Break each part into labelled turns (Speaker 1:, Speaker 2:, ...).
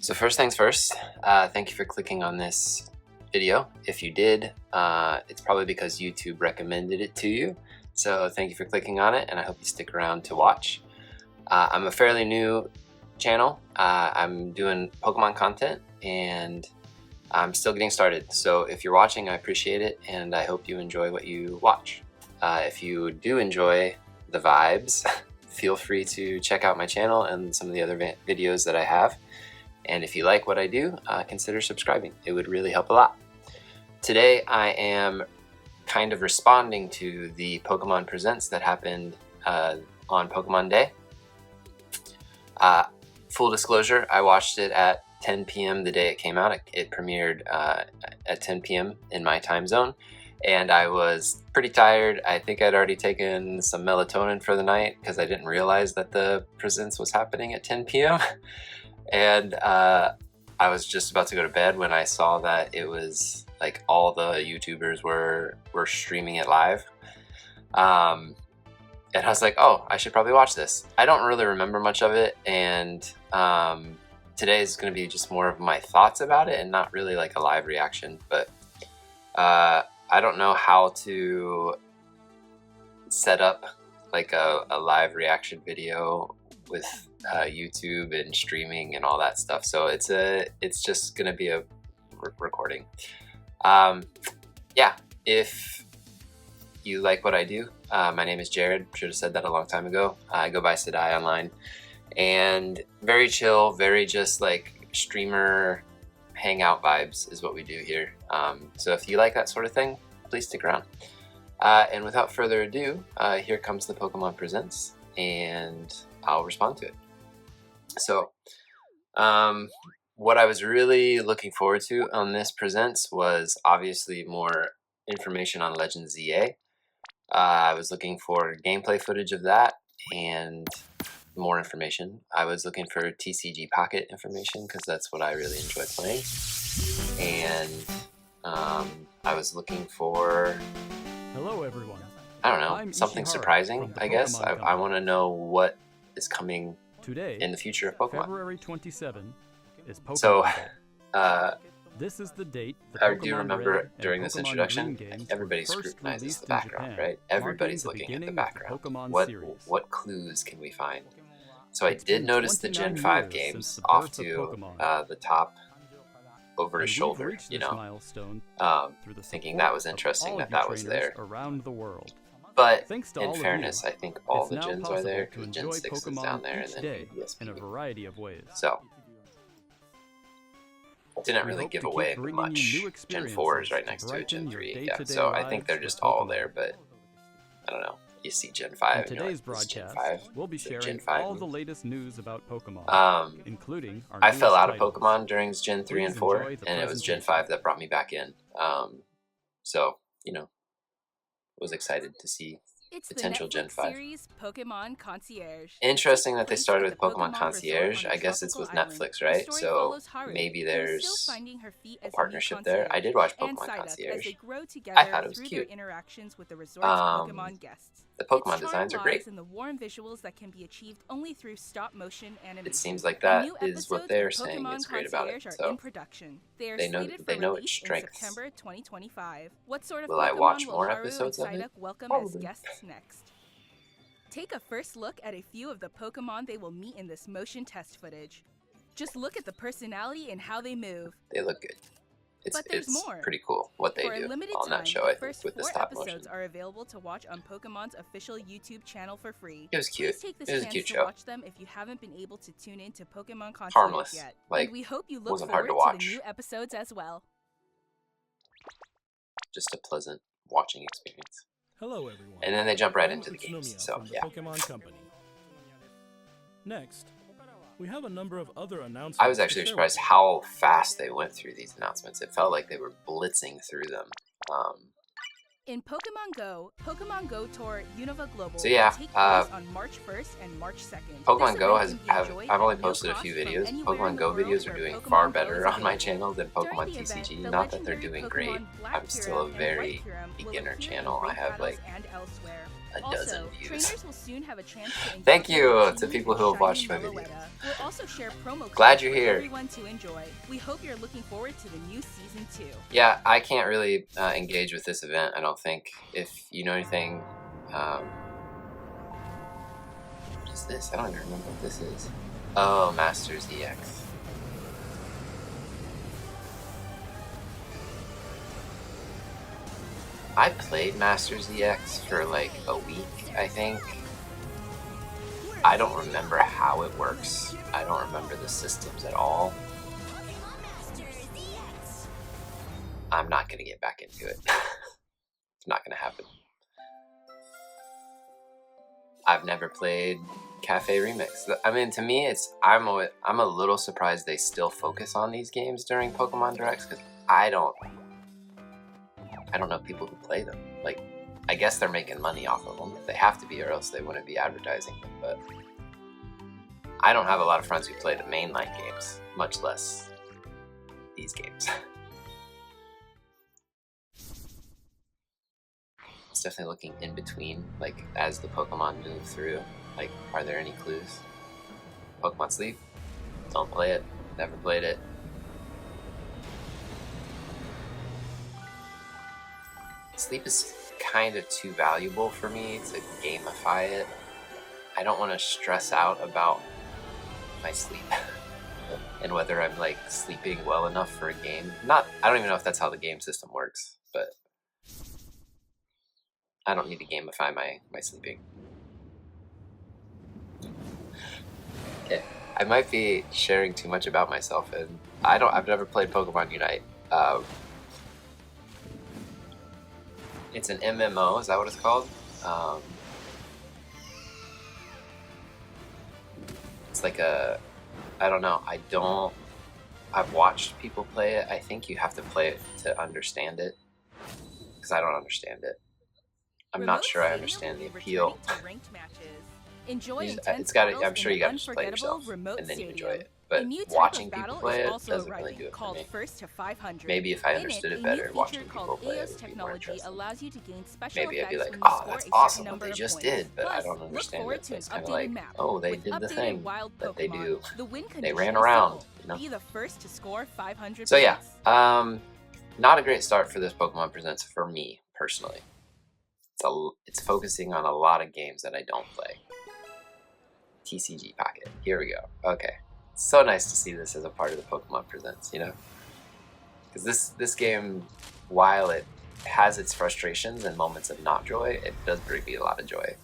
Speaker 1: So first things first, thank you for clicking on this video. If you did, it's probably because YouTube recommended it to you. So thank you for clicking on it, and I hope you stick around to watch. I'm a fairly new channel. I'm doing Pokemon content, and I'm still getting started. So if you're watching, I appreciate it, and I hope you enjoy what you watch. If you do enjoy the vibes, feel free to check out my channel and some of the other videos that I have. And if you like what I do, consider subscribing. It would really help a lot. Today I am kind of responding to the Pokemon Presents that happened on Pokemon Day. Full disclosure, I watched it at 10 p.m. the day it came out. It premiered at 10 p.m. in my time zone, and I was pretty tired. I think I'd already taken some melatonin for the night because I didn't realize that the Presents was happening at 10 p.m. And I was just about to go to bed when I saw that it was like all the YouTubers were streaming it live. And I was like, oh, I should probably watch this. I don't really remember much of it, and today is going to be just more of my thoughts about it and not really like a live reaction. But I don't know how to set up like a live reaction video with YouTube and streaming and all that stuff. So it's just gonna be a recording. Yeah, if you like what I do, my name is Jared. Should have said that a long time ago. I go by Sidai online, and very chill, very just like streamer hangout vibes is what we do here. So if you like that sort of thing, please stick around. And without further ado, here comes the Pokemon Presents, and I'll respond to it. So, what I was really looking forward to on this Presents was obviously more information on Legend ZA. I was looking for gameplay footage of that and more information. I was looking for TCG Pocket information because that's what I really enjoy playing. And I was looking for...
Speaker 2: Hello, everyone.
Speaker 1: I don't know, something surprising, I guess. I want to know what is coming
Speaker 2: today
Speaker 1: in the future of Pokemon.
Speaker 2: February 27 is Pokemon.
Speaker 1: So,
Speaker 2: this is the date.
Speaker 1: I do remember during this introduction, everybody scrutinizes the background, right? Everybody's looking at the background. What clues can we find? So I did notice the Gen 5 games off to the top over his shoulder, you know, thinking that was interesting that was there.
Speaker 2: Around the world.
Speaker 1: But in fairness, I think all the gens are there because Gen 6 is down there and then
Speaker 2: in a variety of ways.
Speaker 1: So didn't really give away much. Gen 4 is right next to it, Gen 3, yeah. So I think they're just all there, but I don't know. You see Gen 5 and you're like, this is Gen 5?
Speaker 2: We'll be sharing all the latest news about Pokemon, including our
Speaker 1: I fell out of Pokemon during Gen 3 and 4, and it was Gen 5 that brought me back in. So, you know, was excited to see potential Gen 5.
Speaker 3: Series, Pokemon Concierge.
Speaker 1: Interesting that they started with Pokemon Concierge. I guess it's with Netflix, right? So maybe there's a partnership there. I did watch Pokemon Concierge. I thought it was cute. The Pokemon designs are great.
Speaker 3: In the warm visuals that can be achieved only through stop motion animation.
Speaker 1: It seems like that is what they're saying is great about it. So they know its strengths.
Speaker 3: September 2025. What sort of
Speaker 1: Will I watch more episodes of it?
Speaker 3: Welcome as guests next. Take a first look at a few of the Pokemon they will meet in this motion test footage. Just look at the personality and how they move.
Speaker 1: They look good. It's
Speaker 3: more.
Speaker 1: Pretty cool what they
Speaker 3: For
Speaker 1: do
Speaker 3: a limited
Speaker 1: on that
Speaker 3: time,
Speaker 1: show,
Speaker 3: the
Speaker 1: I think,
Speaker 3: first
Speaker 1: with this
Speaker 3: 4
Speaker 1: stop
Speaker 3: episodes
Speaker 1: motion.
Speaker 3: are available to watch on Pokemon's official YouTube channel for free.
Speaker 1: It was cute.
Speaker 3: Please take this
Speaker 1: It was a
Speaker 3: chance
Speaker 1: cute
Speaker 3: to
Speaker 1: show.
Speaker 3: watch them if you haven't been able to tune in to Pokemon Concierge
Speaker 1: Harmless.
Speaker 3: yet.
Speaker 1: Like,
Speaker 3: and we hope you look
Speaker 1: wasn't hard
Speaker 3: forward
Speaker 1: to
Speaker 3: to the
Speaker 1: watch.
Speaker 3: new episodes as well.
Speaker 1: Just a pleasant watching experience.
Speaker 2: Hello, everyone.
Speaker 1: And then they jump right into the games. So,
Speaker 2: from the
Speaker 1: yeah.
Speaker 2: Pokemon Company. Next, we have a number of other announcements.
Speaker 1: I was actually surprised how fast they went through these announcements. It felt like they were blitzing through them.
Speaker 3: In Pokemon Go Tour Unova Global
Speaker 1: So yeah,
Speaker 3: will take place on March 1st and March 2nd.
Speaker 1: Pokemon
Speaker 3: This
Speaker 1: Go
Speaker 3: event can be enjoyed
Speaker 1: I've only
Speaker 3: at no
Speaker 1: posted a
Speaker 3: cost
Speaker 1: few
Speaker 3: from
Speaker 1: videos.
Speaker 3: anywhere
Speaker 1: Pokemon
Speaker 3: in the
Speaker 1: Go
Speaker 3: world
Speaker 1: videos are
Speaker 3: where
Speaker 1: doing
Speaker 3: Pokemon
Speaker 1: far
Speaker 3: Go
Speaker 1: better
Speaker 3: is
Speaker 1: on my
Speaker 3: available.
Speaker 1: channel than
Speaker 3: During
Speaker 1: Pokemon
Speaker 3: the event,
Speaker 1: TCG.
Speaker 3: the
Speaker 1: Not that they're
Speaker 3: legendary
Speaker 1: doing
Speaker 3: Pokemon
Speaker 1: great.
Speaker 3: Black
Speaker 1: I'm still a
Speaker 3: Kyurem and
Speaker 1: very
Speaker 3: White Kyurem will
Speaker 1: beginner
Speaker 3: appear in
Speaker 1: channel. I
Speaker 3: group
Speaker 1: have
Speaker 3: battles
Speaker 1: like
Speaker 3: and elsewhere.
Speaker 1: a dozen views.
Speaker 3: Trainers will soon have a chance to
Speaker 1: Thank you to people who have watched my video.
Speaker 3: We'll also share promo
Speaker 1: Glad
Speaker 3: codes
Speaker 1: you're
Speaker 3: for
Speaker 1: here.
Speaker 3: everyone to enjoy. We hope you're looking forward to the new season 2.
Speaker 1: Yeah, I can't really engage with this event, I don't think. If you know anything, what is this? I don't even remember what this is. Oh, Masters EX. I played Masters EX for like a week, I think. I don't remember how it works. I don't remember the systems at all. I'm not gonna get back into it. It's not gonna happen. I've never played Cafe Remix. I mean, to me, I'm a little surprised they still focus on these games during Pokemon Directs, because I don't know people who play them. Like, I guess they're making money off of them. They have to be, or else they wouldn't be advertising them. But I don't have a lot of friends who play the mainline games, much less these games. It's definitely looking in between, like, as the Pokemon move through. Like, are there any clues? Pokemon Sleep? Don't play it. Never played it. Sleep is kind of too valuable for me to gamify it. I don't want to stress out about my sleep and whether I'm like sleeping well enough for a game. I don't even know if that's how the game system works, but I don't need to gamify my sleeping. Okay, I might be sharing too much about myself, and I've never played Pokemon Unite. It's an MMO, is that what it's called? It's like I don't know, I've watched people play it. I think you have to play it to understand it, because I don't understand it. I'm not sure I understand the appeal. I'm sure you gotta just play it yourself, and then you enjoy it. But watching people play it doesn't really do it for me. Maybe if I understood it better, watching people play it would be more interesting. Maybe I'd be like, oh, that's awesome what they just did, but I don't understand it. So it's kind of like, oh, they did the thing that they do. They ran around, you know? So yeah, not a great start for this Pokemon Presents for me, personally. It's focusing on a lot of games that I don't play. TCG Pocket. Here we go. Okay. It's so nice to see this as a part of the Pokemon Presents, you know? Because this game, while it has its frustrations and moments of not joy, it does bring me a lot of joy.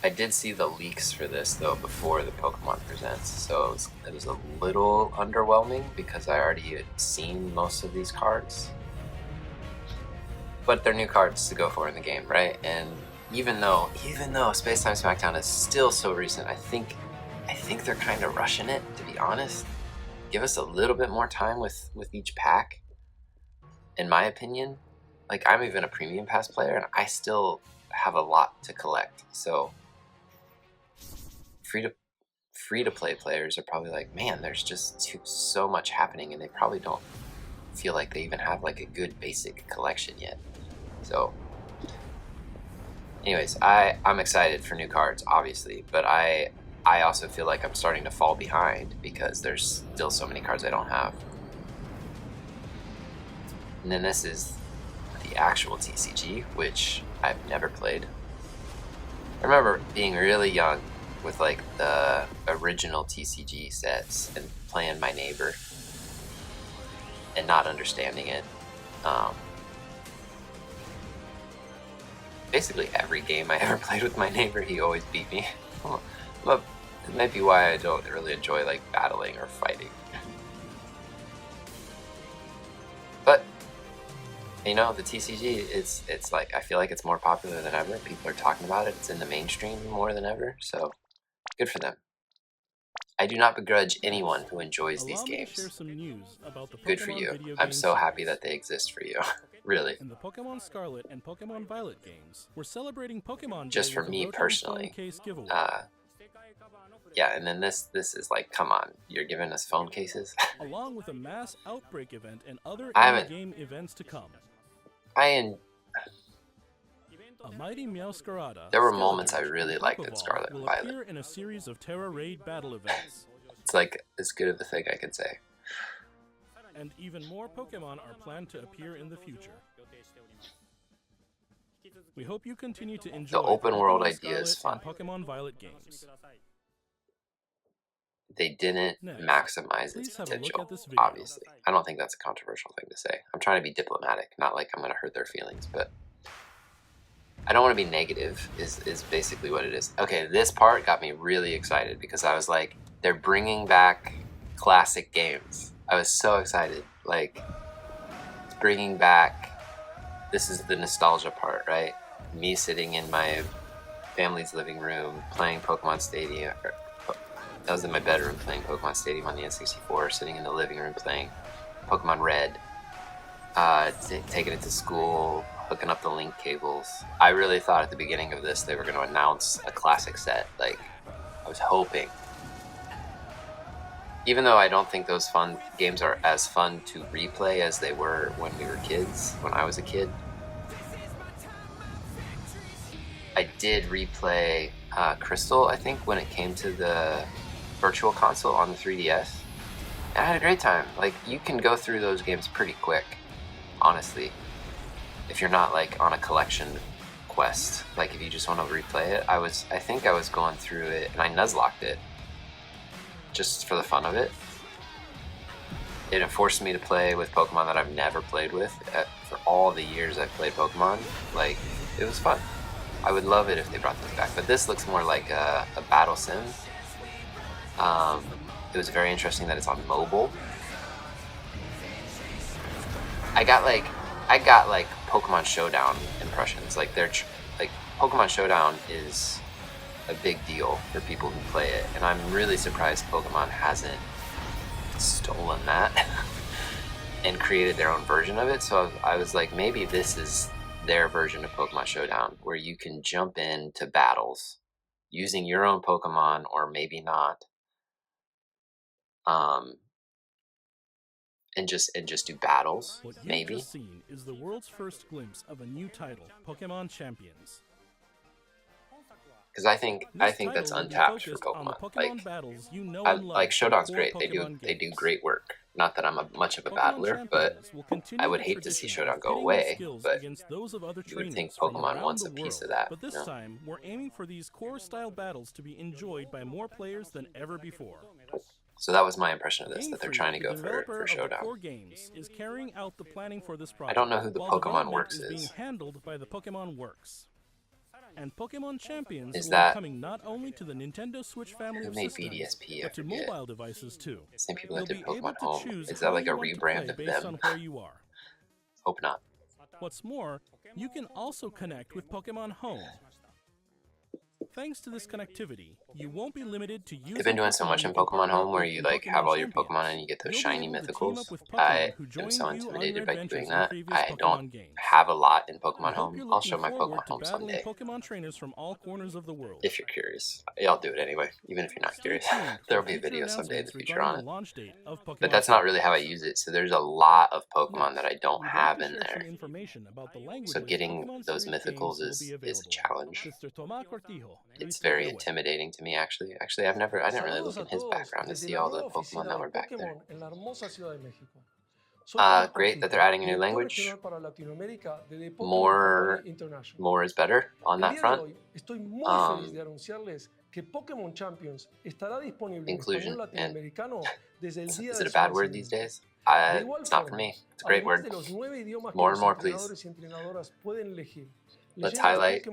Speaker 1: I did see the leaks for this though before the Pokemon Presents, so it was a little underwhelming because I already had seen most of these cards. But they're new cards to go for in the game, right? And even though Space Time Smackdown is still so recent, I think they're kind of rushing it, to be honest. Give us a little bit more time with each pack, in my opinion. Like, I'm even a Premium Pass player, and I still have a lot to collect, so free to play players are probably like, man, there's just so much happening, and they probably don't feel like they even have like a good basic collection yet. So anyways, I'm excited for new cards, obviously, but I also feel like I'm starting to fall behind because there's still so many cards I don't have. And then this is the actual TCG, which I've never played. I remember being really young with like the original TCG sets and playing My Neighbor and not understanding it. Basically every game I ever played with My Neighbor, he always beat me. It might be why I don't really enjoy like battling or fighting. But you know, the TCG, it's like, I feel like it's more popular than ever. People are talking about it. It's in the mainstream more than ever. So good for them. I do not begrudge anyone who enjoys these games. Good for you. I'm so happy that they exist for you. Really.
Speaker 2: In the Pokemon Scarlet and Pokemon Violet games, we're celebrating Pokemon
Speaker 1: just
Speaker 2: Day
Speaker 1: for
Speaker 2: with
Speaker 1: me
Speaker 2: a
Speaker 1: personally. Yeah, and then this is like, come on, you're giving us phone cases?
Speaker 2: Along with a mass outbreak event and other in-game events to come.
Speaker 1: A
Speaker 2: mighty Meowscarada.
Speaker 1: There were moments I really liked in Scarlet and Violet.
Speaker 2: Will appear in a series of Terra Raid battle events.
Speaker 1: It's like as good of a thing I could say.
Speaker 2: And even more Pokemon are planned to appear in the future. We hope you continue to enjoy
Speaker 1: the open world
Speaker 2: Pokemon
Speaker 1: idea is fun.
Speaker 2: Pokemon Violet games.
Speaker 1: They didn't maximize its potential, obviously. I don't think that's a controversial thing to say. I'm trying to be diplomatic, not like I'm going to hurt their feelings, but I don't want to be negative is basically what it is. Okay, this part got me really excited because I was like, they're bringing back classic games. I was so excited. Like, bringing back, this is the nostalgia part, right? Me sitting in my family's living room playing Pokemon Stadium. I was in my bedroom playing Pokemon Stadium on the N64, sitting in the living room playing Pokemon Red, taking it to school, hooking up the link cables. I really thought at the beginning of this they were going to announce a classic set. Like, I was hoping. Even though I don't think those fun games are as fun to replay as they were when we were kids, when I was a kid. I did replay Crystal, I think, when it came to the Virtual Console on the 3DS. And I had a great time. Like, you can go through those games pretty quick, honestly. If you're not, like, on a collection quest. Like, if you just want to replay it. I think I was going through it, and I Nuzlocked it. Just for the fun of it. It forced me to play with Pokemon that I've never played with. For all the years I've played Pokemon. Like, it was fun. I would love it if they brought this back, but this looks more like a battle sim. It was very interesting that it's on mobile. I got like Pokemon Showdown impressions. Like Pokemon Showdown is a big deal for people who play it, and I'm really surprised Pokemon hasn't stolen that and created their own version of it. So I was like, maybe this is their version of Pokemon Showdown, where you can jump into battles using your own Pokemon, or maybe not, and just do battles.
Speaker 2: What you've
Speaker 1: maybe.
Speaker 2: Just seen is the world's first glimpse of a new title, Pokemon Champions.
Speaker 1: Because I think that's untapped for Pokemon.
Speaker 2: Battles
Speaker 1: like Showdown's great. They do great work. Not that I'm much of a battler, but I would hate to see Showdown go away. But you would think Pokemon wants a piece of that.
Speaker 2: But this time, we're aiming for these core style battles to be enjoyed by more players than ever before.
Speaker 1: So that was my impression of this, that they're trying to go for Showdown.
Speaker 2: Is carrying out the planning for this project.
Speaker 1: I don't know who the Pokemon Works is.
Speaker 2: Being handled by the Pokemon Works. And Pokemon Champions
Speaker 1: is
Speaker 2: will be coming not only to the Nintendo Switch family of systems,
Speaker 1: BDSP,
Speaker 2: but to mobile devices too.
Speaker 1: Same people that did Pokemon Home. Is that like a rebrand of them?
Speaker 2: On where you are.
Speaker 1: Hope not.
Speaker 2: What's more, you can also connect with Pokemon Home. Thanks to this connectivity, you won't be limited to using.
Speaker 1: They've been doing so much in Pokemon Home where you like have all your Pokemon and you get those shiny mythicals. I am so intimidated by doing that. I don't have a lot in Pokemon Home. I'll show my Pokemon Home someday.
Speaker 2: Pokemon trainers from all corners of the world.
Speaker 1: If you're curious, I'll do it anyway, even if you're not curious. There'll be a video someday in the future on it. But that's not really how I use it. So there's a lot of Pokemon that I don't have in there. So getting those mythicals is a challenge. It's very intimidating to me, actually. Actually, I didn't really look in his background to see all the Pokemon that were back there. Great that they're adding a new language. More is better on that front. Inclusion. And is it a bad word these days? It's not for me. It's a great word. More and more, please. Let's highlight.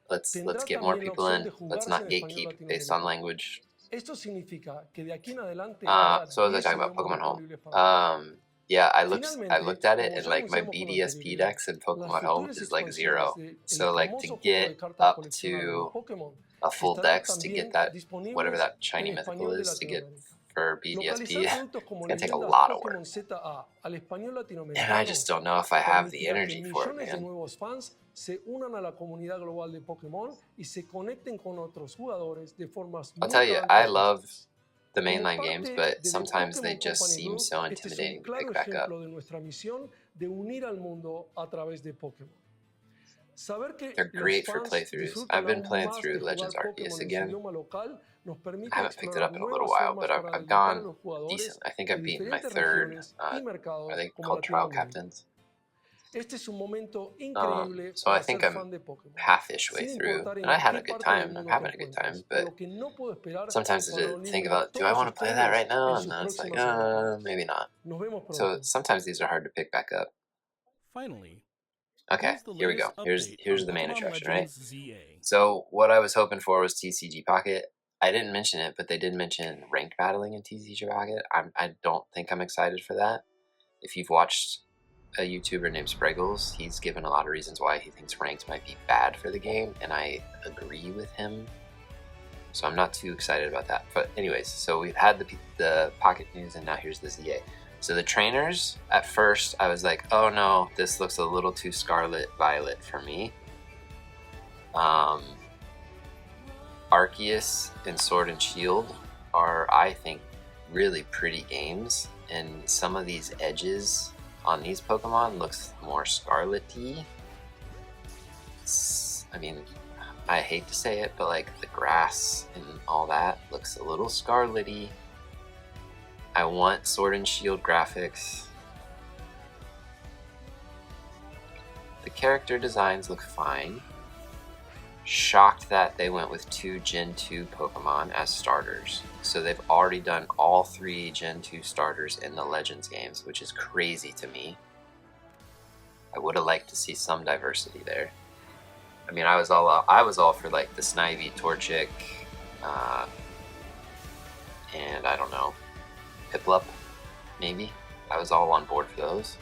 Speaker 1: Let's get more people in. Let's not gatekeep based on language. So as I talk about Pokemon Home, yeah, I looked at it, and like my BDSP dex in Pokemon Home is like 0. So like to get up to a full dex, to get that whatever that shiny mythical is, to get for BDSP.
Speaker 4: Localizar productos como
Speaker 1: It's gonna take a
Speaker 4: leyendas
Speaker 1: lot of work.
Speaker 4: Pokémon ZA al español
Speaker 1: And I
Speaker 4: latinoamericano
Speaker 1: just don't know if I have the
Speaker 4: permitirá que
Speaker 1: energy for it,
Speaker 4: millones de
Speaker 1: man.
Speaker 4: nuevos fans se unan a la comunidad global de Pokémon y se conecten con otros jugadores de formas
Speaker 1: I'll tell you,
Speaker 4: nunca
Speaker 1: I
Speaker 4: antes
Speaker 1: love
Speaker 4: vistas.
Speaker 1: the
Speaker 4: Como
Speaker 1: mainline games,
Speaker 4: parte
Speaker 1: but
Speaker 4: de The
Speaker 1: sometimes they
Speaker 4: Pokémon
Speaker 1: just
Speaker 4: Company
Speaker 1: seem
Speaker 4: Group,
Speaker 1: so
Speaker 4: este es un
Speaker 1: intimidating to
Speaker 4: claro
Speaker 1: pick back up.
Speaker 4: ejemplo de nuestra misión de unir al mundo a través de Pokémon. Saber que
Speaker 1: They're
Speaker 4: los
Speaker 1: great for
Speaker 4: fans
Speaker 1: playthroughs.
Speaker 4: disfrutan
Speaker 1: I've been
Speaker 4: aún
Speaker 1: playing
Speaker 4: más
Speaker 1: through
Speaker 4: de jugar
Speaker 1: Legends Arceus
Speaker 4: Pokémon en su
Speaker 1: again.
Speaker 4: idioma local nos permite
Speaker 1: I haven't picked it
Speaker 4: explorar
Speaker 1: up in a little
Speaker 4: nuevas
Speaker 1: while,
Speaker 4: formas
Speaker 1: but
Speaker 4: para
Speaker 1: I've
Speaker 4: deleitar a
Speaker 1: gone
Speaker 4: los jugadores
Speaker 1: decent. I think
Speaker 4: de
Speaker 1: I've beaten my
Speaker 4: diferentes
Speaker 1: third,
Speaker 4: regiones y mercados
Speaker 1: are they
Speaker 4: como
Speaker 1: called trial
Speaker 4: Latinoamérica.
Speaker 1: captains?
Speaker 4: Este es un momento increíble
Speaker 1: So I
Speaker 4: para
Speaker 1: think
Speaker 4: ser
Speaker 1: I'm
Speaker 4: fan de Pokémon,
Speaker 1: half-ish way
Speaker 4: sin
Speaker 1: through,
Speaker 4: importar
Speaker 1: and
Speaker 4: en
Speaker 1: I had
Speaker 4: qué
Speaker 1: a good
Speaker 4: parte del
Speaker 1: time. I'm
Speaker 4: mundo te
Speaker 1: having a good
Speaker 4: encuentres,
Speaker 1: time,
Speaker 4: por
Speaker 1: but
Speaker 4: lo que no puedo esperar
Speaker 1: sometimes
Speaker 4: para
Speaker 1: to think
Speaker 4: unirme a
Speaker 1: about, do I
Speaker 4: todos
Speaker 1: want to play that
Speaker 4: ustedes
Speaker 1: right now?
Speaker 4: en
Speaker 1: And
Speaker 4: sus
Speaker 1: then it's like,
Speaker 4: próximas aventuras.
Speaker 1: maybe not.
Speaker 4: Nos vemos
Speaker 1: So
Speaker 4: pronto.
Speaker 1: sometimes these are hard to pick back up.
Speaker 2: Finally,
Speaker 1: Okay,
Speaker 2: here's the
Speaker 1: here we go.
Speaker 2: latest
Speaker 1: Here's
Speaker 2: update
Speaker 1: the
Speaker 2: on
Speaker 1: main
Speaker 2: Pokemon
Speaker 1: attraction, right?
Speaker 2: Legends ZA.
Speaker 1: So what I was hoping for was TCG Pocket. I didn't mention it, but they did mention ranked battling in TCG Pocket. I don't think I'm excited for that. If you've watched a YouTuber named Spreggles, he's given a lot of reasons why he thinks ranked might be bad for the game, and I agree with him. So I'm not too excited about that. But anyways, so we've had the Pocket news, and now here's the ZA. So the trainers, at first, I was like, oh no, this looks a little too Scarlet Violet for me. Arceus and Sword and Shield are, I think, really pretty games, and some of these edges on these Pokemon looks more Scarlet-y. I mean, I hate to say it, but like the grass and all that looks a little Scarlet-y. I want Sword and Shield graphics. The character designs look fine. Shocked that they went with 2 Gen 2 Pokemon as starters. So they've already done all 3 Gen 2 starters in the Legends games, which is crazy to me. I would have liked to see some diversity there. I mean, I was all for like the Snivy, Torchic, and I don't know, Piplup, maybe. I was all on board for those.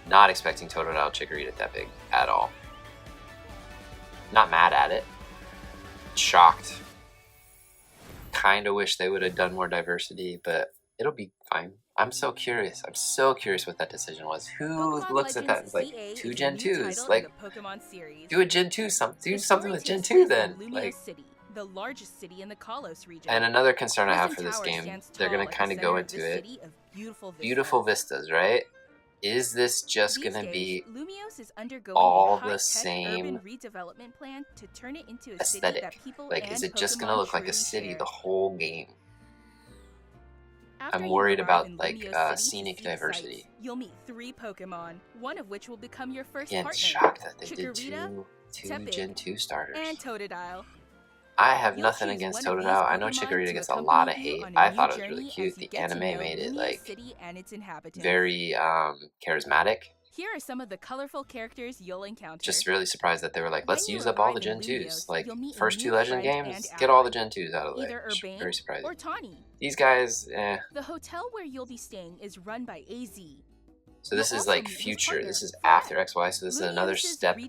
Speaker 1: Not expecting Totodile Chikorita that big at all. Not mad at it. Shocked. Kinda wish they would have done more diversity, but it'll be fine. I'm so curious. I'm so curious what that decision was. Who
Speaker 3: Pokemon
Speaker 1: looks at that and
Speaker 3: Legends
Speaker 1: is like,
Speaker 3: ZA
Speaker 1: 2
Speaker 3: is a
Speaker 1: Gen
Speaker 3: new
Speaker 1: 2s?
Speaker 3: title
Speaker 1: Like,
Speaker 3: in the Pokemon series.
Speaker 1: do a Gen 2 do
Speaker 3: The
Speaker 1: something
Speaker 3: story
Speaker 1: with Gen
Speaker 3: takes
Speaker 1: 2
Speaker 3: place
Speaker 1: then.
Speaker 3: in Lumio
Speaker 1: Like,
Speaker 3: City, the largest city in the Kalos region.
Speaker 1: and another concern I have for
Speaker 3: Prison
Speaker 1: this
Speaker 3: Tower
Speaker 1: game,
Speaker 3: stands
Speaker 1: they're
Speaker 3: tall
Speaker 1: gonna
Speaker 3: at the
Speaker 1: kind of
Speaker 3: center
Speaker 1: go
Speaker 3: of
Speaker 1: into
Speaker 3: this
Speaker 1: it.
Speaker 3: city of beautiful vistas.
Speaker 1: Beautiful vistas, right? Is this just
Speaker 3: These
Speaker 1: gonna
Speaker 3: days,
Speaker 1: be
Speaker 3: Lumios is undergoing
Speaker 1: all
Speaker 3: a
Speaker 1: the
Speaker 3: high-tech
Speaker 1: same
Speaker 3: urban redevelopment plan to turn it into a city
Speaker 1: aesthetic?
Speaker 3: that people
Speaker 1: Like,
Speaker 3: and
Speaker 1: is it just
Speaker 3: Pokemon
Speaker 1: gonna look like a
Speaker 3: truly
Speaker 1: city
Speaker 3: share.
Speaker 1: the whole game?
Speaker 3: After
Speaker 1: I'm
Speaker 3: you
Speaker 1: worried
Speaker 3: arrive
Speaker 1: about
Speaker 3: in
Speaker 1: like
Speaker 3: Lumio City to
Speaker 1: scenic
Speaker 3: see the
Speaker 1: diversity.
Speaker 3: sights, you'll meet 3 Pokemon, one of which will become your first
Speaker 1: Again,
Speaker 3: partner.
Speaker 1: shocked that they did
Speaker 3: Chikorita,
Speaker 1: two
Speaker 3: Tepig,
Speaker 1: Gen 2 starters.
Speaker 3: and Totodile.
Speaker 1: I have
Speaker 3: You'll
Speaker 1: nothing
Speaker 3: choose
Speaker 1: against
Speaker 3: one of these
Speaker 1: Totodile. I know
Speaker 3: Pokemon
Speaker 1: Chikorita
Speaker 3: to
Speaker 1: gets a lot of
Speaker 3: accompany you
Speaker 1: hate.
Speaker 3: on a
Speaker 1: I
Speaker 3: new
Speaker 1: thought it was really
Speaker 3: journey
Speaker 1: cute.
Speaker 3: as you
Speaker 1: The
Speaker 3: get to
Speaker 1: anime
Speaker 3: know
Speaker 1: made it
Speaker 3: Lumio
Speaker 1: like
Speaker 3: City and its inhabitants.
Speaker 1: very charismatic.
Speaker 3: Here are some of the colorful characters you'll encounter.
Speaker 1: Just really surprised that they were like, let's
Speaker 3: When you
Speaker 1: use up all
Speaker 3: arrive
Speaker 1: the
Speaker 3: in
Speaker 1: Gen 2s.
Speaker 3: Lumios,
Speaker 1: Like,
Speaker 3: you'll meet a
Speaker 1: first 2
Speaker 3: new
Speaker 1: Legend
Speaker 3: friend
Speaker 1: games,
Speaker 3: and
Speaker 1: get all
Speaker 3: ally,
Speaker 1: the Gen 2s out of the way.
Speaker 3: either Urbane
Speaker 1: Very surprising.
Speaker 3: or Tawny.
Speaker 1: These guys,
Speaker 3: The hotel where you'll be staying is run by AZ.
Speaker 1: So this
Speaker 3: You'll
Speaker 1: is
Speaker 3: also
Speaker 1: like
Speaker 3: meet his
Speaker 1: future.
Speaker 3: partner,
Speaker 1: This is
Speaker 3: Fred.
Speaker 1: after XY. So this is another
Speaker 3: Lumios's
Speaker 1: step that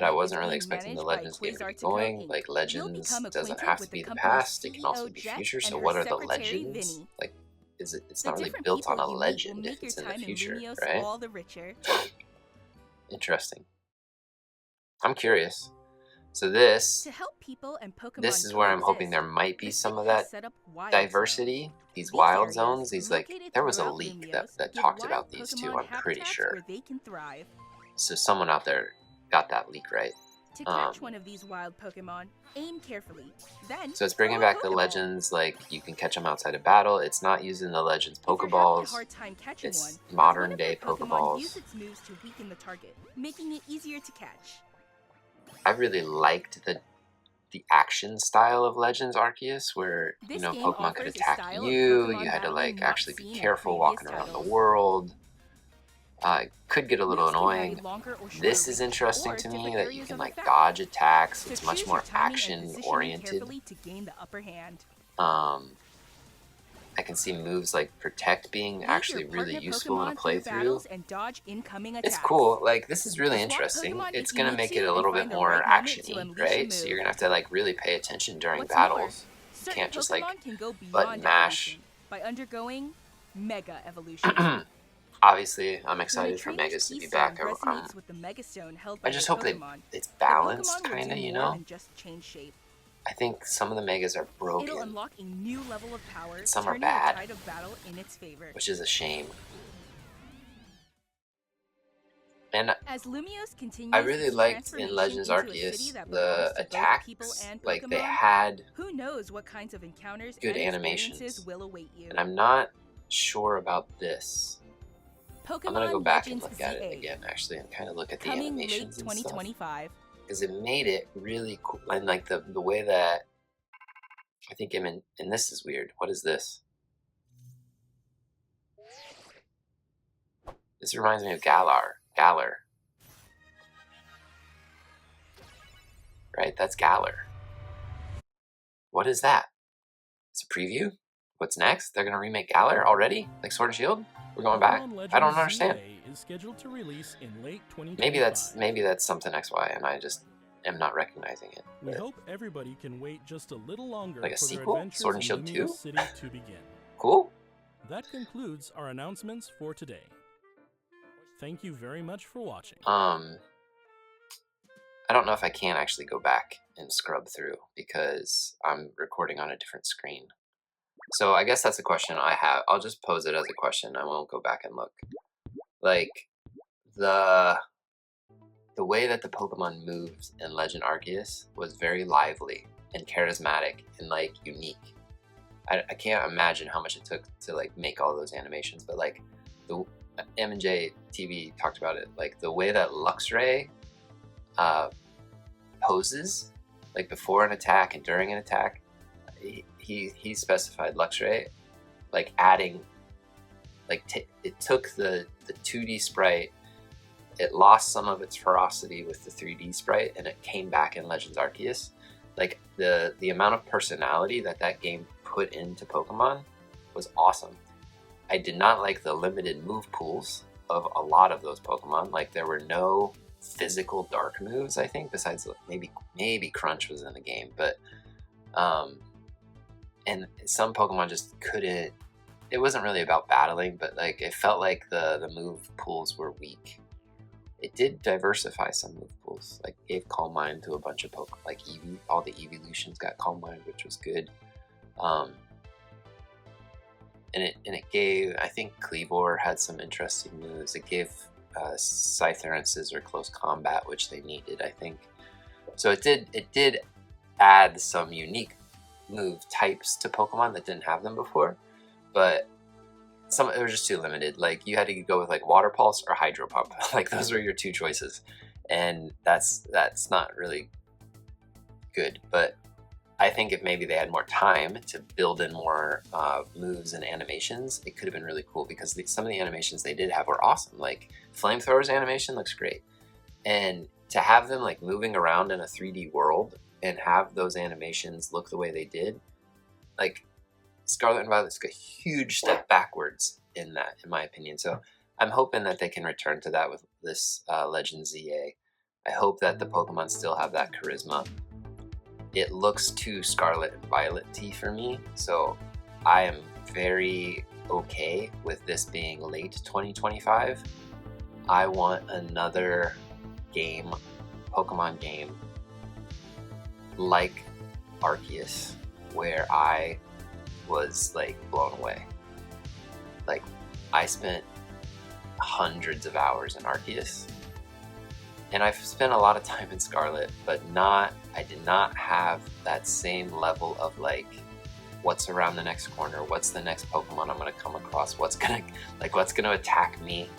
Speaker 1: I
Speaker 3: redevelopment
Speaker 1: wasn't
Speaker 3: is
Speaker 1: really
Speaker 3: being
Speaker 1: expecting the
Speaker 3: managed by
Speaker 1: Legends game to be
Speaker 3: Quasar
Speaker 1: going.
Speaker 3: Inc.
Speaker 1: Like
Speaker 3: You'll
Speaker 1: Legends
Speaker 3: become
Speaker 1: doesn't
Speaker 3: acquainted
Speaker 1: have to
Speaker 3: with
Speaker 1: be
Speaker 3: the
Speaker 1: the
Speaker 3: company's
Speaker 1: past. It can also
Speaker 3: CEO,
Speaker 1: be
Speaker 3: Jet,
Speaker 1: future. So
Speaker 3: and
Speaker 1: what
Speaker 3: her
Speaker 1: are the
Speaker 3: secretary,
Speaker 1: legends?
Speaker 3: Vinny.
Speaker 1: Like, is it? It's
Speaker 3: The
Speaker 1: not really
Speaker 3: different
Speaker 1: built on
Speaker 3: people
Speaker 1: a
Speaker 3: you meet
Speaker 1: legend
Speaker 3: will
Speaker 1: if
Speaker 3: make your
Speaker 1: it's in the
Speaker 3: time
Speaker 1: future,
Speaker 3: in Lumios
Speaker 1: right?
Speaker 3: all the richer.
Speaker 1: Interesting. I'm curious. So this
Speaker 3: To help people and Pokemon
Speaker 1: is where I'm hoping
Speaker 3: coexist,
Speaker 1: there might be
Speaker 3: the
Speaker 1: some
Speaker 3: city
Speaker 1: of
Speaker 3: has
Speaker 1: that
Speaker 3: set up wild
Speaker 1: diversity.
Speaker 3: zones.
Speaker 1: These
Speaker 3: These
Speaker 1: wild
Speaker 3: areas,
Speaker 1: zones. These like
Speaker 3: located
Speaker 1: there was a
Speaker 3: throughout
Speaker 1: leak
Speaker 3: Lumios,
Speaker 1: that
Speaker 3: give
Speaker 1: talked
Speaker 3: wild
Speaker 1: about these two.
Speaker 3: Pokemon
Speaker 1: I'm pretty
Speaker 3: habitats
Speaker 1: sure.
Speaker 3: where they can thrive.
Speaker 1: So someone out there got that leak right.
Speaker 3: To catch one of these wild Pokemon, aim carefully. Then,
Speaker 1: So it's bringing
Speaker 3: throw a
Speaker 1: back the
Speaker 3: Pokeball.
Speaker 1: Legends, like you can catch them outside of battle. It's not using the Legends
Speaker 3: If you're having a
Speaker 1: Pokeballs.
Speaker 3: hard time catching
Speaker 1: It's
Speaker 3: one,
Speaker 1: modern
Speaker 3: one of
Speaker 1: day
Speaker 3: your Pokemon
Speaker 1: Pokeballs.
Speaker 3: use its moves to weaken the target, making it easier to catch.
Speaker 1: I really liked the action style of Legends Arceus, where
Speaker 3: This
Speaker 1: you know
Speaker 3: game
Speaker 1: Pokemon could
Speaker 3: offers a
Speaker 1: attack
Speaker 3: style of
Speaker 1: you.
Speaker 3: Pokemon
Speaker 1: You had to like
Speaker 3: battling not
Speaker 1: actually be
Speaker 3: seen in
Speaker 1: careful
Speaker 3: previous
Speaker 1: walking around the
Speaker 3: titles.
Speaker 1: world. It could get a little
Speaker 3: Moves can vary
Speaker 1: annoying.
Speaker 3: longer or shorter
Speaker 1: This is
Speaker 3: range,
Speaker 1: interesting
Speaker 3: or
Speaker 1: to me
Speaker 3: different
Speaker 1: that you
Speaker 3: areas
Speaker 1: can
Speaker 3: of
Speaker 1: like
Speaker 3: effect.
Speaker 1: dodge attacks.
Speaker 3: So
Speaker 1: It's much
Speaker 3: choose
Speaker 1: more
Speaker 3: your timing and
Speaker 1: action
Speaker 3: positioning
Speaker 1: oriented.
Speaker 3: carefully to gain the upper hand.
Speaker 1: I can see moves like Protect being
Speaker 3: Lead
Speaker 1: actually
Speaker 3: your
Speaker 1: really
Speaker 3: partner
Speaker 1: useful in a
Speaker 3: Pokemon through
Speaker 1: playthrough.
Speaker 3: battles and dodge incoming attacks.
Speaker 1: It's cool. Like, this is really
Speaker 3: Swap
Speaker 1: interesting.
Speaker 3: Pokemon
Speaker 1: It's
Speaker 3: if you
Speaker 1: gonna
Speaker 3: need
Speaker 1: make
Speaker 3: to
Speaker 1: it a
Speaker 3: and
Speaker 1: little bit
Speaker 3: find the
Speaker 1: more
Speaker 3: right moment to
Speaker 1: actiony,
Speaker 3: unleash a
Speaker 1: right? So
Speaker 3: move.
Speaker 1: you're gonna have to like really pay attention during
Speaker 3: What's
Speaker 1: battles.
Speaker 3: more,
Speaker 1: You
Speaker 3: certain
Speaker 1: can't just
Speaker 3: Pokemon
Speaker 1: like
Speaker 3: can go
Speaker 1: button
Speaker 3: beyond
Speaker 1: mash
Speaker 3: evolution, by undergoing Mega Evolution.
Speaker 1: Obviously, I'm
Speaker 3: When a
Speaker 1: excited for
Speaker 3: trainer's
Speaker 1: Megas to be
Speaker 3: keystone
Speaker 1: back.
Speaker 3: resonates with the Megastone held by
Speaker 1: I just
Speaker 3: their
Speaker 1: hope
Speaker 3: Pokemon,
Speaker 1: it's
Speaker 3: the
Speaker 1: balanced,
Speaker 3: Pokemon will
Speaker 1: kind of,
Speaker 3: do
Speaker 1: you
Speaker 3: more
Speaker 1: know?
Speaker 3: than just change shape.
Speaker 1: I think some of the Megas are
Speaker 3: It'll
Speaker 1: broken,
Speaker 3: unlock a new level of power,
Speaker 1: some are
Speaker 3: turning
Speaker 1: bad,
Speaker 3: the tide of battle in its favor.
Speaker 1: which is a shame. And
Speaker 3: As Lumiose continues
Speaker 1: I really
Speaker 3: its
Speaker 1: liked in
Speaker 3: transformation
Speaker 1: Legends
Speaker 3: into a city
Speaker 1: Arceus
Speaker 3: that
Speaker 1: the
Speaker 3: belongs to both people
Speaker 1: attacks,
Speaker 3: and
Speaker 1: like they
Speaker 3: Pokemon,
Speaker 1: had
Speaker 3: who knows what kinds of encounters
Speaker 1: good
Speaker 3: and experiences
Speaker 1: animations.
Speaker 3: will await you.
Speaker 1: And I'm not sure about this.
Speaker 3: Pokemon
Speaker 1: I'm gonna go back and
Speaker 3: Legends
Speaker 1: look at it
Speaker 3: ZA,
Speaker 1: again, actually, and kind of look at the
Speaker 3: coming late
Speaker 1: animations and stuff.
Speaker 3: 2025.
Speaker 1: Because it made it really cool. And like the way that, I think and this is weird. What is this? This reminds me of Galar. Right? That's Galar. What is that? It's a preview? What's next? They're gonna remake Galar already? Like Sword and Shield? We're going back?
Speaker 2: Pokemon
Speaker 1: I don't
Speaker 2: Legends
Speaker 1: understand.
Speaker 2: ZA is scheduled to release in late 2025.
Speaker 1: Maybe that's something XY and I just am not recognizing it.
Speaker 2: We
Speaker 1: But
Speaker 2: hope everybody can wait just a little longer
Speaker 1: Like a
Speaker 2: for their
Speaker 1: sequel?
Speaker 2: adventures
Speaker 1: Sword and
Speaker 2: in
Speaker 1: Shield 2?
Speaker 2: Lumiose City to begin.
Speaker 1: cool.
Speaker 2: That concludes our announcements for today. Thank you very much for watching.
Speaker 1: I don't know if I can actually go back and scrub through because I'm recording on a different screen. So I guess that's a question I have. I'll just pose it as a question. I won't go back and look. Like the way that the Pokemon moved in Legend Arceus was very lively and charismatic and like unique. I can't imagine how much it took to like make all those animations, but like the M&J TV talked about it, like the way that Luxray poses, like before an attack and during an attack, he specified Luxray, like adding, like it took the 2D sprite, it lost some of its ferocity with the 3D sprite, and it came back in Legends Arceus. Like the amount of personality that game put into Pokemon was awesome. I did not like the limited move pools of a lot of those Pokemon. Like there were no physical dark moves, I think, besides maybe Crunch was in the game, but and some Pokemon just couldn't. It wasn't really about battling, but like it felt like the move pools were weak. It did diversify some move pools, like gave Calm Mind to a bunch of Pokemon, like Eevee. All the Eeveelutions got Calm Mind, which was good. And it gave, I think Kleavor had some interesting moves. It gave Scyther and Scissor close combat, which they needed, I think. So it did add some unique move types to Pokemon that didn't have them before, but it was just too limited. Like you had to go with like Water Pulse or Hydro Pump. Like those were your two choices, and that's not really good. But I think if maybe they had more time to build in more moves and animations, it could have been really cool, because some of the animations they did have were awesome. Like Flamethrower's animation looks great, and to have them like moving around in a 3D world and have those animations look the way they did, like Scarlet and Violet took a huge step backwards in that, in my opinion. So I'm hoping that they can return to that with this Legend ZA. I hope that the Pokemon still have that charisma. It looks too Scarlet and Violet-y for me, so I am very okay with this being late 2025. I want another game, Pokemon game, like Arceus, where I was like blown away. Like I spent hundreds of hours in Arceus, and I've spent a lot of time in Scarlet, but I did not have that same level of like, what's around the next corner, what's the next Pokemon I'm gonna come across, what's gonna attack me,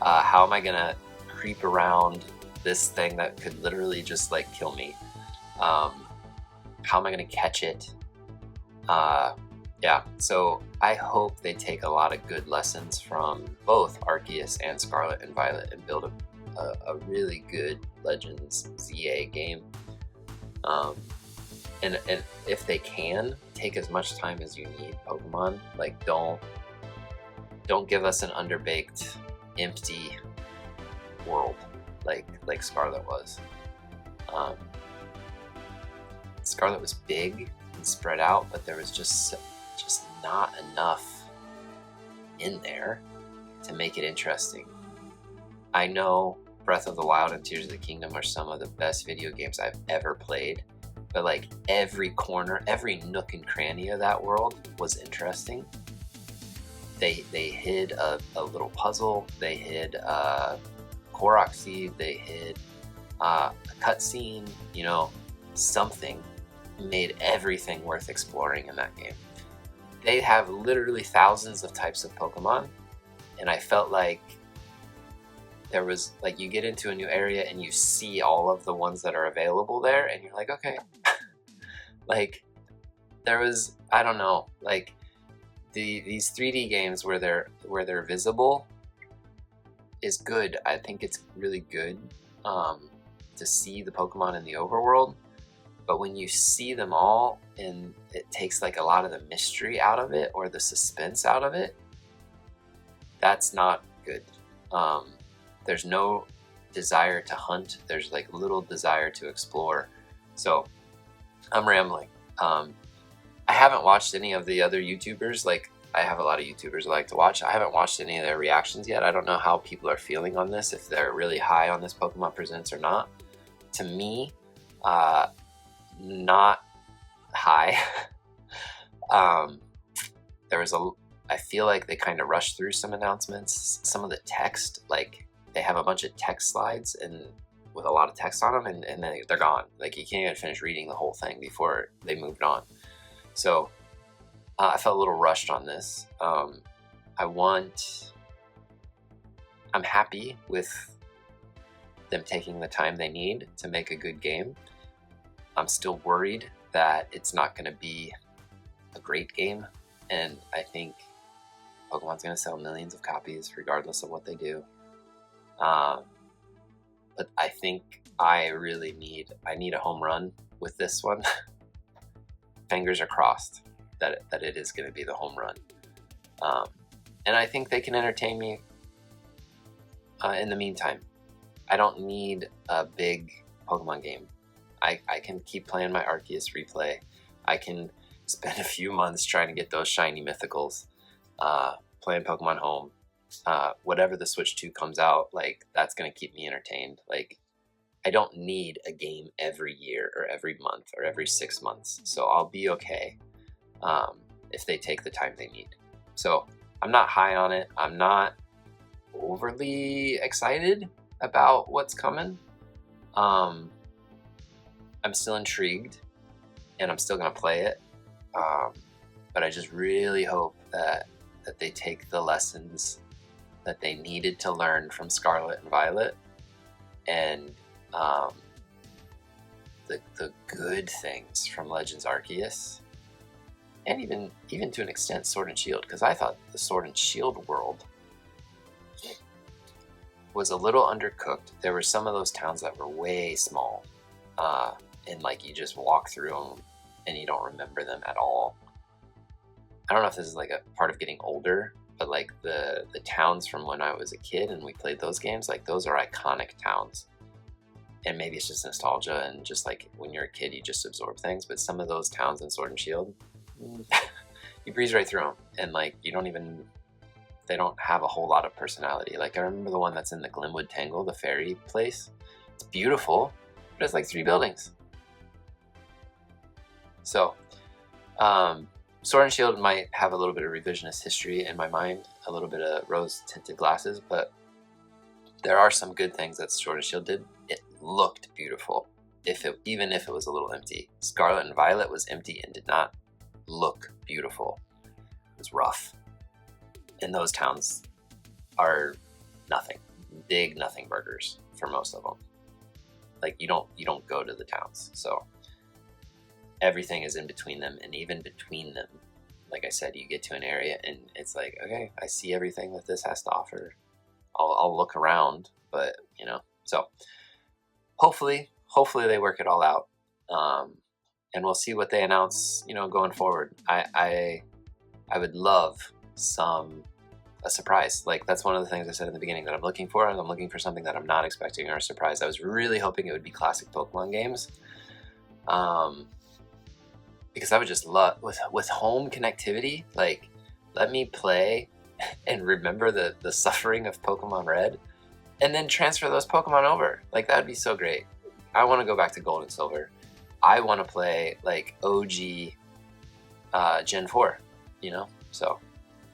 Speaker 1: how am I gonna creep around this thing that could literally just like kill me, how am I gonna catch it? Yeah, so I hope they take a lot of good lessons from both Arceus and Scarlet and Violet and build a really good Legends ZA game. And if they can, take as much time as you need, Pokemon. Like don't give us an underbaked, empty world like Scarlet was. Scarlet was big and spread out, but there was just not enough in there to make it interesting. I know Breath of the Wild and Tears of the Kingdom are some of the best video games I've ever played, but like every corner, every nook and cranny of that world was interesting. They hid a little puzzle, they hid a Korok seed, they hid a cutscene, you know, something made everything worth exploring in that game. They have literally thousands of types of Pokemon, and I felt like there was, like, you get into a new area and you see all of the ones that are available there, and you're like, okay. Like, there was, I don't know, like, these 3D games where they're visible is good. I think it's really good to see the Pokemon in the overworld, but when you see them all and it takes like a lot of the mystery out of it or the suspense out of it, that's not good. There's no desire to hunt. There's like little desire to explore. So I'm rambling. I haven't watched any of the other YouTubers. Like, I have a lot of YouTubers I like to watch. I haven't watched any of their reactions yet. I don't know how people are feeling on this, if they're really high on this Pokemon Presents or not. To me, not high. I feel like they kind of rushed through some announcements. Some of the text, like, they have a bunch of text slides and with a lot of text on them, and then they're gone. Like, you can't even finish reading the whole thing before they moved on. So I felt a little rushed on this. I'm happy with them taking the time they need to make a good game. I'm still worried that it's not going to be a great game, and I think Pokemon's going to sell millions of copies regardless of what they do. But I think I need a home run with this one. Fingers are crossed that it is going to be the home run. And I think they can entertain me in the meantime. I don't need a big Pokemon game. I can keep playing my Arceus replay. I can spend a few months trying to get those shiny mythicals, playing Pokemon Home. Whatever the Switch 2 comes out, like, that's going to keep me entertained. Like, I don't need a game every year or every month or every 6 months. So I'll be okay if they take the time they need. So I'm not high on it. I'm not overly excited about what's coming. I'm still intrigued and I'm still going to play it. But I just really hope that they take the lessons that they needed to learn from Scarlet and Violet and the good things from Legends Arceus, and even to an extent Sword and Shield, because I thought the Sword and Shield world was a little undercooked. There were some of those towns that were way small, and like you just walk through them and you don't remember them at all. I don't know if this is like a part of getting older, but like the towns from when I was a kid and we played those games, like those are iconic towns. And maybe it's just nostalgia and just like when you're a kid you just absorb things, but some of those towns in Sword and Shield, you breeze right through them, and like they don't have a whole lot of personality. Like I remember the one that's in the Glenwood Tangle, the fairy place. It's beautiful, but it's like 3 buildings. So Sword and Shield might have a little bit of revisionist history in my mind, a little bit of rose-tinted glasses, but there are some good things that Sword and Shield did. It looked beautiful, even if it was a little empty. Scarlet and Violet was empty and did not look beautiful. It was rough. And those towns are nothing. Big nothing burgers for most of them. Like you don't go to the towns. So everything is in between them, and even between them, like I said, you get to an area and it's like, okay, I see everything that this has to offer. I'll look around, but so hopefully they work it all out, and we'll see what they announce, going forward. I would love a surprise. Like that's one of the things I said in the beginning that I'm looking for, and I'm looking for something that I'm not expecting or a surprise. I was really hoping it would be classic Pokemon games, because I would just love with home connectivity. Like, let me play and remember the suffering of Pokemon Red, and then transfer those Pokemon over. Like, that would be so great. I want to go back to Gold and Silver. I want to play like OG Gen 4, you know? So,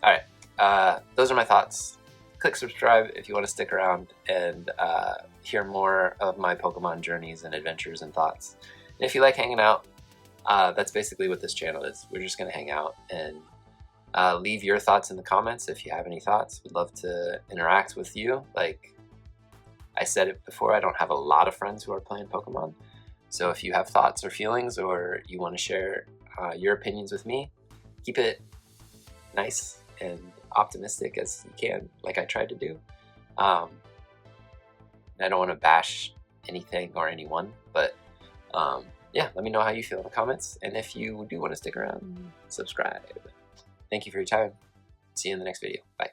Speaker 1: all right. Those are my thoughts. Click subscribe if you want to stick around and hear more of my Pokemon journeys and adventures and thoughts. And if you like hanging out, that's basically what this channel is. We're just going to hang out and leave your thoughts in the comments if you have any thoughts. We'd love to interact with you. Like I said it before, I don't have a lot of friends who are playing Pokemon. So if you have thoughts or feelings, or you want to share your opinions with me, keep it nice and optimistic as you can, like I tried to do. I don't want to bash anything or anyone, but yeah, let me know how you feel in the comments. And if you do want to stick around, subscribe. Thank you for your time. See you in the next video. Bye.